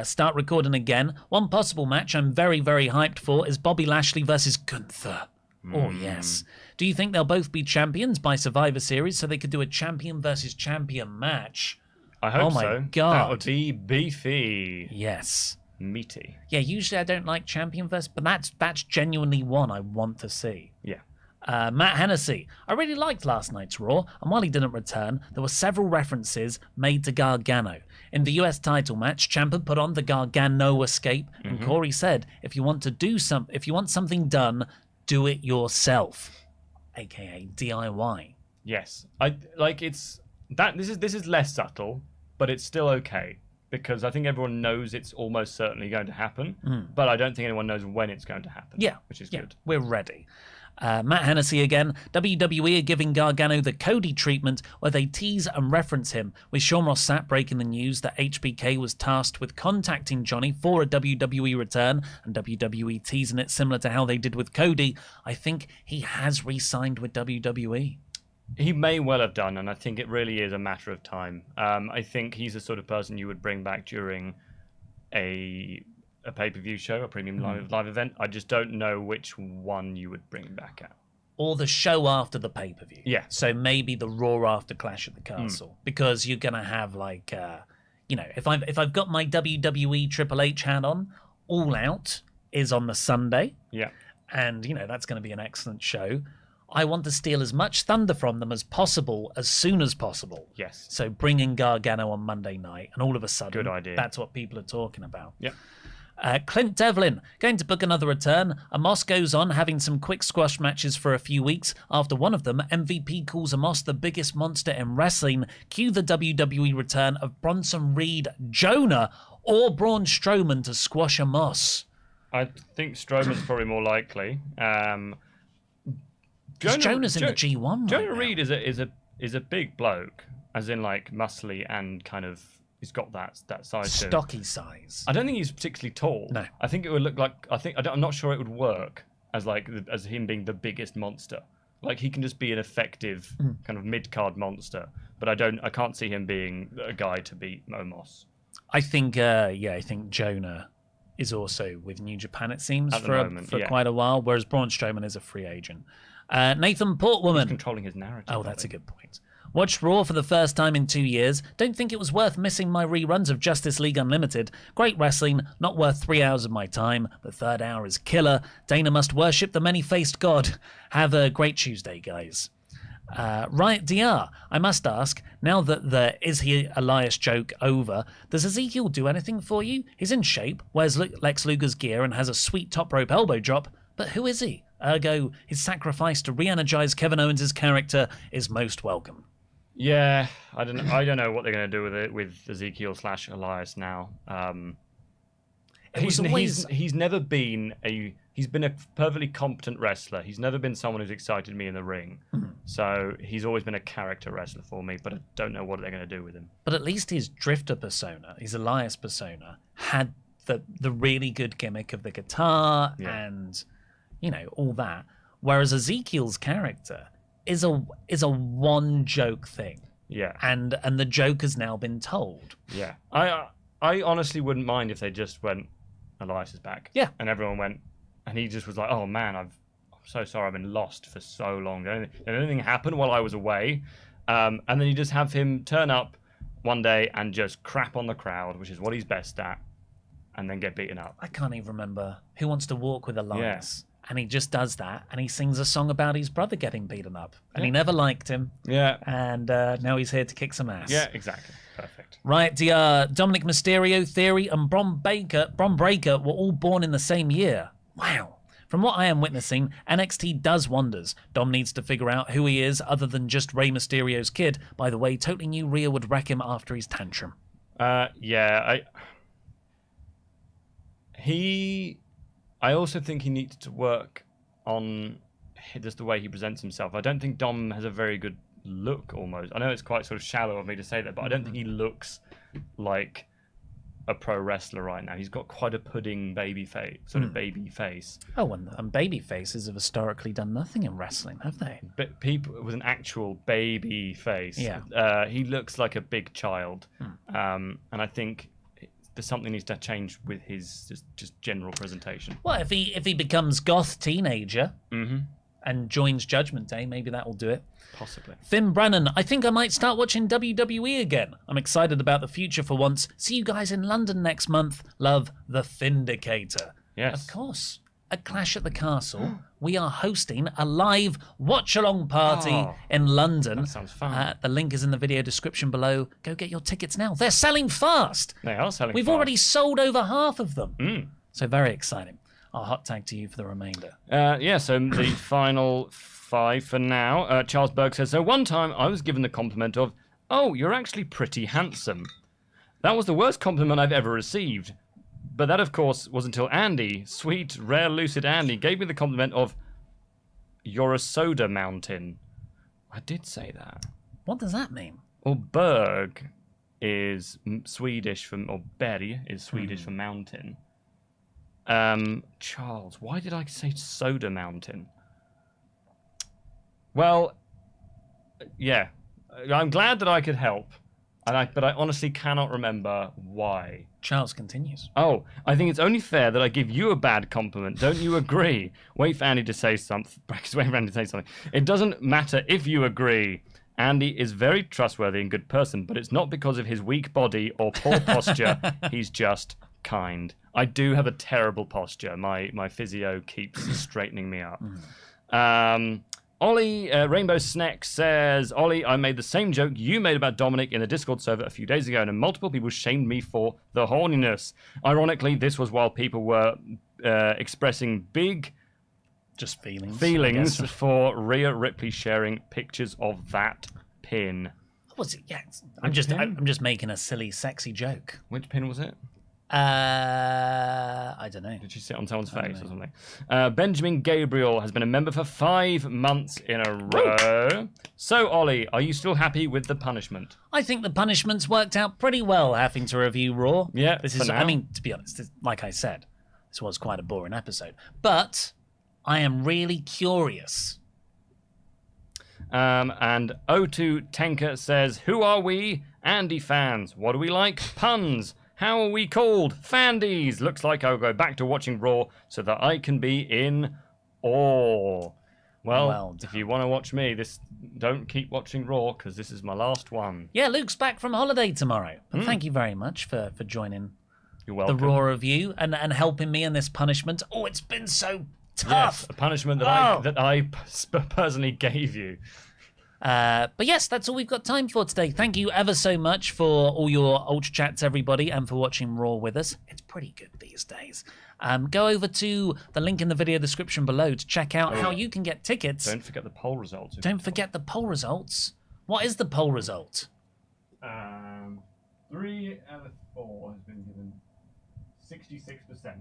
Start Recording again. One possible match I'm very, very hyped for is Bobby Lashley versus Gunther. Oh, yes. Do you think they'll both be champions by Survivor Series so they could do a champion versus champion match? I hope so. Oh, my God. That would be beefy. Yes. Meaty. Yeah, usually I don't like champion versus, but that's genuinely one I want to see. Yeah. Matt Hennessy. I really liked last night's Raw, and while he didn't return, there were several references made to Gargano. In the US title match, Ciampa put on the Gargano escape, and Corey said, if you want something done, do it yourself, aka DIY. Yes. This is less subtle, but it's still okay, because I think everyone knows it's almost certainly going to happen, but I don't think anyone knows when it's going to happen. Yeah, which is good. We're ready. Matt Hennessy again. WWE are giving Gargano the Cody treatment, where they tease and reference him, with Sean Ross Sapp breaking the news that HBK was tasked with contacting Johnny for a WWE return, and WWE teasing it similar to how they did with Cody. I think he has re-signed with WWE. He may well have done, and I think it really is a matter of time. I think he's the sort of person you would bring back during a pay-per-view show, a premium live event. I just don't know which one you would bring back at. Or the show after the pay-per-view. Yeah. So maybe the Raw after Clash at the Castle. Because you're going to have, like, if I've got my WWE Triple H hat on, All Out is on the Sunday. Yeah. And, that's going to be an excellent show. I want to steal as much thunder from them as possible, as soon as possible. Yes. So bring in Gargano on Monday night, and all of a sudden, good idea. That's what people are talking about. Yeah. Clint Devlin, going to book another return. Amos goes on having some quick squash matches for a few weeks. After one of them, MVP calls Amos the biggest monster in wrestling. Cue the WWE return of Bronson Reed, Jonah, or Braun Strowman to squash Amos. I think Strowman's probably more likely. Jonah's in the G1 right Jonah now. Reed is a big bloke, as in like muscly and kind of. He's got that size. Stocky size. I don't think he's particularly tall. No. I think it would look like. I'm not sure it would work as him being the biggest monster. Like he can just be an effective kind of mid-card monster, but I can't see him being a guy to beat Omos. I think Jonah is also with New Japan. It seems for quite a while, whereas Braun Strowman is a free agent. Nathan Portwoman. He's controlling his narrative. Oh, that's a good point. Watched Raw for the first time in 2 years. Don't think it was worth missing my reruns of Justice League Unlimited. Great wrestling, not worth 3 hours of my time. The third hour is killer. Dana must worship the many-faced god. Have a great Tuesday, guys. Riot DR, I must ask, now that the Is He Elias joke over, does Ezekiel do anything for you? He's in shape, wears Lex Luger's gear and has a sweet top rope elbow drop, but who is he? Ergo, his sacrifice to re-energize Kevin Owens' character is most welcome. Yeah, I don't know what they're going to do with Ezekiel/Elias now. He's never been he's been a perfectly competent wrestler. He's never been someone who's excited me in the ring. So he's always been a character wrestler for me, but I don't know what they're going to do with him. But at least his Drifter persona, his Elias persona, had the really good gimmick of the guitar and all that. Whereas Ezekiel's character is a one joke thing. Yeah. And the joke has now been told. Yeah. I honestly wouldn't mind if they just went, Elias is back. Yeah. And everyone went, and he just was like, oh man, I'm so sorry, I've been lost for so long. Did anything happen while I was away? And then you just have him turn up one day and just crap on the crowd, which is what he's best at, and then get beaten up. I can't even remember Who Wants to Walk with Elias. And he just does that, and he sings a song about his brother getting beaten up. And he never liked him. Yeah. And now he's here to kick some ass. Yeah, exactly. Perfect. Right, Dominic Mysterio, Theory, and Bron Breakker were all born in the same year. Wow. From what I am witnessing, NXT does wonders. Dom needs to figure out who he is other than just Rey Mysterio's kid. By the way, totally knew Rhea would wreck him after his tantrum. I also think he needs to work on just the way he presents himself. I don't think Dom has a very good look, almost. I know it's quite sort of shallow of me to say that, but I don't think he looks like a pro wrestler right now. He's got quite a pudding baby face, baby face. Oh, and baby faces have historically done nothing in wrestling, have they? But people with an actual baby face. Yeah. He looks like a big child. And I think there's something needs to change with his just general presentation. Well, if he becomes goth teenager and joins Judgment Day, maybe that will do it. Possibly. Finn Brennan, I think I might start watching WWE again. I'm excited about the future for once. See you guys in London next month. Love, the Findicator. Yes. Of course. At Clash at the Castle, we are hosting a live watch-along party in London. That sounds fun. The link is in the video description below. Go get your tickets now. They're selling fast. They are selling We've fast. already sold over half of them. So very exciting. I'll hot tag to you for the remainder. So the final 5 for now. Charles Berg says, so one time I was given the compliment of, oh, you're actually pretty handsome. That was the worst compliment I've ever received. But that, of course, was until Andy, sweet, rare, lucid Andy, gave me the compliment of, you're a soda mountain. I did say that. What does that mean? Well, Berg is Swedish or Berg is Swedish for mountain. Charles, why did I say soda mountain? Well, yeah, I'm glad that I could help, but I honestly cannot remember why. Charles continues. Oh, I think it's only fair that I give you a bad compliment. Don't you agree? Wait for Andy to say something. Wait for Andy to say something. It doesn't matter if you agree. Andy is very trustworthy and good person, but it's not because of his weak body or poor posture. He's just kind. I do have a terrible posture. My physio keeps straightening me up. Ollie, Rainbow Snack says, Ollie, I made the same joke you made about Dominic in the Discord server a few days ago, and multiple people shamed me for the horniness. Ironically, this was while people were expressing big just feelings for Rhea Ripley sharing pictures of that pin. What was it? Yeah, I'm just making a silly, sexy joke. Which pin was it? I don't know. Did she sit on someone's face or something? Benjamin Gabriel has been a member for 5 months in a row. So, Ollie, are you still happy with the punishment? I think the punishment's worked out pretty well, having to review Raw. Yeah, this is. I mean, to be honest, like I said, this was quite a boring episode, but I am really curious. And O2 Tanker says, "Who are we? Andy fans. What do we like? Puns. How are we called? Fandies. Looks like I'll go back to watching Raw so that I can be in awe." Well if you want to watch me, don't keep watching Raw because this is my last one. Yeah, Luke's back from holiday tomorrow. But thank you very much for joining You're welcome. The Raw review and helping me in this punishment. Oh, it's been so tough. Yes, a punishment that I personally gave you. But yes, that's all we've got time for today. Thank you ever so much for all your Ultra Chats, everybody, and for watching Raw with us. It's pretty good these days. Go over to the link in the video description below to check out how you can get tickets. Don't forget the poll results. Don't forget the poll results. What is the poll result? 3 out of 4 has been given 66%.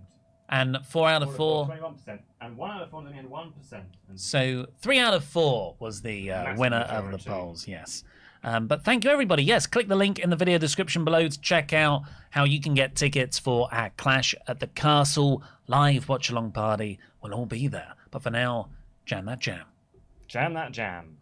And 4 out of 4... 21%. And 1 out of 4 only had 1%. So 3 out of 4 was the winner of the polls, yes. But thank you, everybody. Yes, click the link in the video description below to check out how you can get tickets for our Clash at the Castle live watch-along party. We'll all be there. But for now, jam that jam. Jam that jam.